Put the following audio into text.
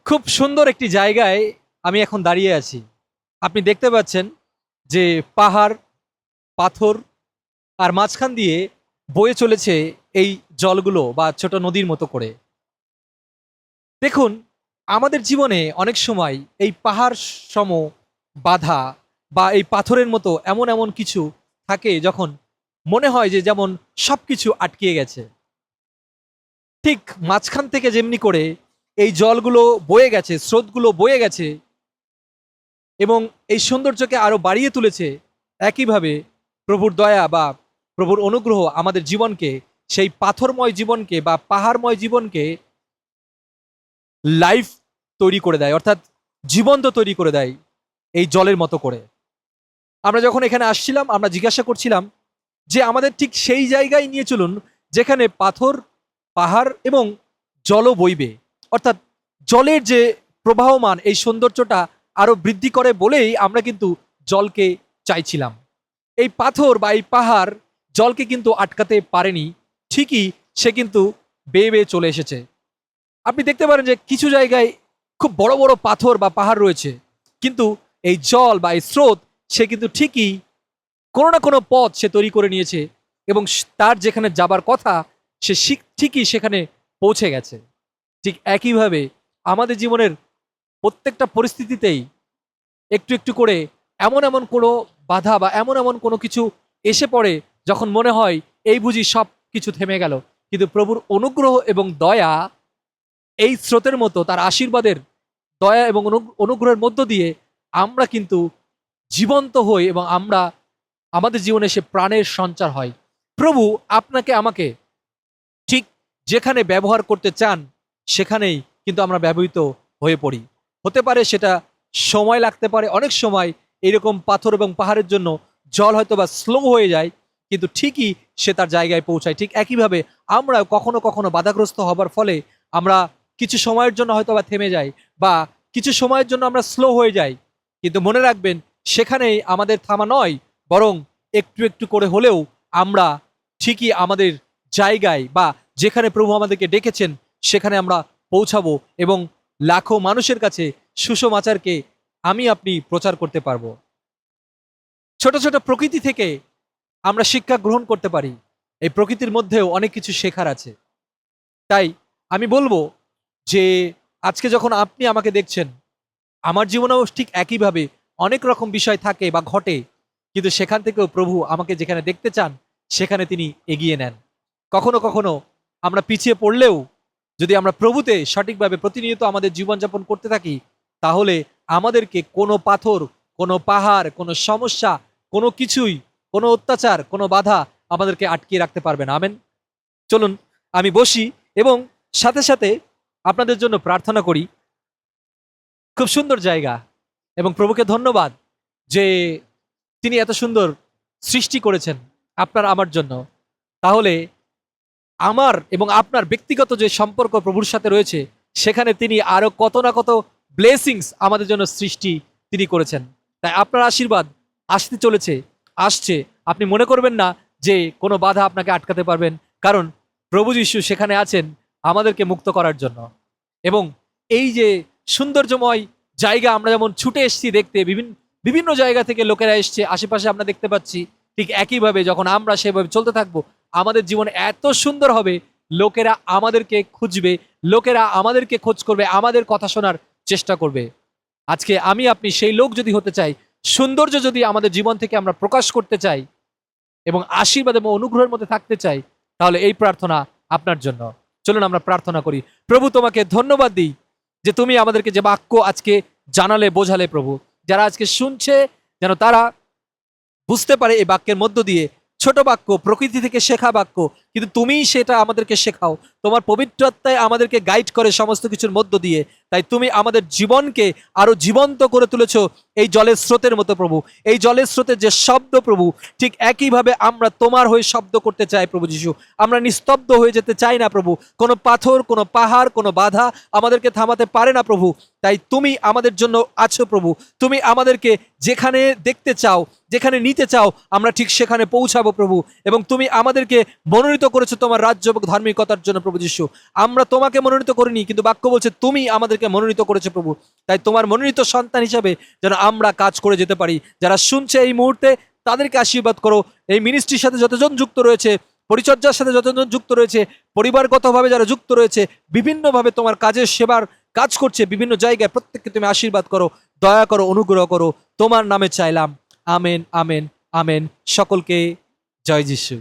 খুব সুন্দর একটি জায়গায় আমি এখন দাঁড়িয়ে আছি। আপনি দেখতে পাচ্ছেন যে পাহাড়, পাথর আর মাঝখান দিয়ে বয়ে চলেছে এই জলগুলো বা ছোট নদীর মতো করে। দেখুন, আমাদের জীবনে অনেক সময় এই পাহাড় সম বাধা বা এই পাথরের মতো এমন এমন কিছু থাকে যখন মনে হয় যে যেমন সবকিছু আটকিয়ে গেছে। ঠিক মাঝখান থেকে যেমনি করে এই জলগুলো বয়ে গেছে, স্রোতগুলো বয়ে গেছে এবং এই সৌন্দর্যকে আরো বাড়িয়ে তুলেছে, একইভাবে প্রভুর দয়া বা প্রভুর অনুগ্রহ আমাদের জীবনকে, সেই পাথরময় জীবনকে বা পাহাড়ময় জীবনকে লাইফ তৈরি করে দেয়, অর্থাৎ জীবন্ত তৈরি করে দেয় এই জলের মতো করে। আমরা যখন এখানে আসছিলাম আমরা জিজ্ঞাসা করছিলাম যে আমাদের ঠিক সেই জায়গায় নিয়ে চলুন যেখানে পাথর, পাহাড় এবং জলও বইবে, অর্থাৎ জলের যে প্রবাহমান এই সৌন্দর্যটা আরো বৃদ্ধি করে বলেই আমরা কিন্তু জলকে চাইছিলাম। এই পাথর বা এই পাহাড় জলকে কিন্তু আটকাতে পারেনি, ঠিকই সে কিন্তু বেয়ে বেয়ে চলে এসেছে। আপনি দেখতে পারেন যে কিছু জায়গায় খুব বড় বড় পাথর বা পাহাড় রয়েছে, কিন্তু এই জল বা এই স্রোত সে কিন্তু ঠিকই কোনো না কোনো পথ সে তৈরি করে নিয়েছে এবং তার যেখানে যাবার কথা সে ঠিকই সেখানে পৌঁছে গেছে। ঠিক একইভাবে আমাদের জীবনের প্রত্যেকটা পরিস্থিতিতেই একটু একটু করে এমন এমন কোনো বাধা বা এমন এমন কোনো কিছু এসে পড়ে যখন মনে হয় এই বুঝি সব কিছু থেমে গেল, কিন্তু প্রভুর অনুগ্রহ এবং দয়া এই স্রোতের মতো, তার আশীর্বাদের দয়া এবং অনুগ্রহের মধ্য দিয়ে আমরা কিন্তু জীবন্ত হই এবং আমরা আমাদের জীবনে সে প্রাণের সঞ্চার হয়। প্রভু আপনাকে আমাকে ঠিক যেখানে ব্যবহার করতে চান সেখানেই কিন্তু আমরা ব্যবহৃত হয়ে পড়ি। হতে পারে সেটা সময় লাগতে পারে, অনেক সময় এরকম পাথর এবং পাহাড়ের জন্য জল হয়তো বা স্লো হয়ে যায়, কিন্তু ঠিকই সে তার জায়গায় পৌঁছায়। ঠিক একইভাবে আমরা কখনো কখনো বাধাগ্রস্ত হবার ফলে আমরা কিছু সময়ের জন্য হয়তো বা থেমে যাই বা কিছু সময়ের জন্য আমরা স্লো হয়ে যাই, কিন্তু মনে রাখবেন সেখানেই আমাদের থামা নয়, বরং একটু একটু করে হলেও আমরা ঠিকই আমাদের জায়গায় বা যেখানে প্রভু আমাদেরকে ডেকেছেন সেখানে আমরা পৌঁছাবো এবং লাখো মানুষের কাছে সুসমাচারকে আমি আপনি প্রচার করতে পারবো। ছোট ছোট প্রকৃতি থেকে আমরা শিক্ষা গ্রহণ করতে পারি, এই প্রকৃতির মধ্যেও অনেক কিছু শেখার আছে। তাই আমি বলবো যে আজকে যখন আপনি আমাকে দেখছেন, আমার জীবনেও ঠিক একইভাবে অনেক রকম বিষয় থাকে বা ঘটে, কিন্তু সেখান থেকেও প্রভু আমাকে যেখানে দেখতে চান সেখানে তিনি এগিয়ে নেন। কখনো কখনো আমরা পিছিয়ে পড়লেও যদি আমরা প্রভুতে সঠিকভাবে প্রতিনিয়ত আমাদের জীবনযাপন করতে থাকি, তাহলে আমাদেরকে কোনো পাথর, কোনো পাহাড়, কোনো সমস্যা, কোনো কিছুই, কোনো অত্যাচার, কোনো বাধা আমাদেরকে আটকিয়ে রাখতে পারবে না। আমেন। চলুন আমি বসি এবং সাথে সাথে আপনাদের জন্য প্রার্থনা করি। খুব সুন্দর জায়গা এবং প্রভুকে ধন্যবাদ যে তিনি এত সুন্দর সৃষ্টি করেছেন আপনার আমার জন্য। তাহলে আমার এবং আপনার ব্যক্তিগত যে সম্পর্ক প্রভুর সাথে রয়েছে সেখানে তিনি আরো কত না কত ব্লেসিংস আমাদের জন্য সৃষ্টি তিনি করেছেন। তাই আপনার আশীর্বাদ আসতে চলেছে, আসছে। আপনি মনে করবেন না যে কোনো বাধা আপনাকে আটকাতে পারবেন, কারণ প্রভু যিশু সেখানে আছেন আমাদেরকে মুক্ত করার জন্য। এবং এই যে সৌন্দর্যময় জায়গা আমরা যেমন ছুটে এসেছি দেখতে, বিভিন্ন বিভিন্ন জায়গা থেকে লোকেরা এসছে, আশেপাশে আমরা দেখতে পাচ্ছি, ঠিক একইভাবে যখন আমরা সেভাবে চলতে থাকবো আমাদের জীবন এত সুন্দর হবে, লোকেরা আমাদেরকে খুঁজবে, লোকেরা আমাদেরকে খোঁজ করবে, আমাদের কথা শোনার চেষ্টা করবে। আজকে আমি আপনি সেই লোক যদি হতে চাই, সৌন্দর্য যদি আমাদের জীবন থেকে আমরা প্রকাশ করতে চাই এবং আশীর্বাদ এবং অনুগ্রহের মধ্যে থাকতে চাই, তাহলে এই প্রার্থনা আপনার জন্য। চলুন আমরা প্রার্থনা করি। প্রভু তোমাকে ধন্যবাদ দিই যে তুমি আমাদেরকে যে বাক্য আজকে জানালে, বোঝালে প্রভু, যারা আজকে শুনছে যেন তারা বুঝতে পারে এই বাক্যের মধ্য দিয়ে, ছোট বাক্য, প্রকৃতি থেকে শেখা বাক্য, কিন্তু তুমিই সেটা আমাদেরকে শেখাও। তোমার পবিত্র আত্মায় আমাদেরকে গাইড করে সমস্ত কিছুর মধ্য দিয়ে। তাই তুমি আমাদের জীবনকে আরো জীবন্ত করে তুলেছো এই জলের স্রোতের মতো প্রভু। এই জলের স্রোতের যে শব্দ প্রভু, ঠিক একইভাবে আমরা তোমার হয়ে শব্দ করতে চাই প্রভু যিশু। আমরা নিস্তব্ধ হয়ে যেতে চাই না প্রভু। কোনো পাথর, কোনো পাহাড়, কোনো বাধা আমাদেরকে থামাতে পারে না প্রভু। তাই তুমি আমাদের জন্য আছো প্রভু। তুমি আমাদেরকে যেখানে দেখতে চাও, যেখানে নিতে চাও, আমরা ঠিক সেখানে পৌঁছাবো প্রভু। এবং তুমি আমাদেরকে মনোনীত করেছো তোমার রাজ্য এবং ধার্মিকতার জন্য প্রভু যিশু। আমরা তোমাকে মনোনীত করিনি, কিন্তু বাক্য বলছে তুমি আমাদেরকে আমাদেরকে মনোনীত করেছে প্রভু। তাই তোমার মনোনীত সন্তান হিসাবে যেন আমরা কাজ করে যেতে পারি। যারা শুনছে এই মুহূর্তে তাদেরকে আশীর্বাদ করো। এই মিনিস্ট্রির সাথে যতজন যুক্ত রয়েছে, পরিচর্যার সাথে যতজন যুক্ত রয়েছে, পরিবারগতভাবে যারা যুক্ত রয়েছে, বিভিন্নভাবে তোমার কাজের সেবার কাজ করছে বিভিন্ন জায়গায়, প্রত্যেককে তুমি আশীর্বাদ করো, দয়া করো, অনুগ্রহ করো। তোমার নামে চাইলাম, আমেন, আমেন, আমেন। সকলকে জয় যিশু।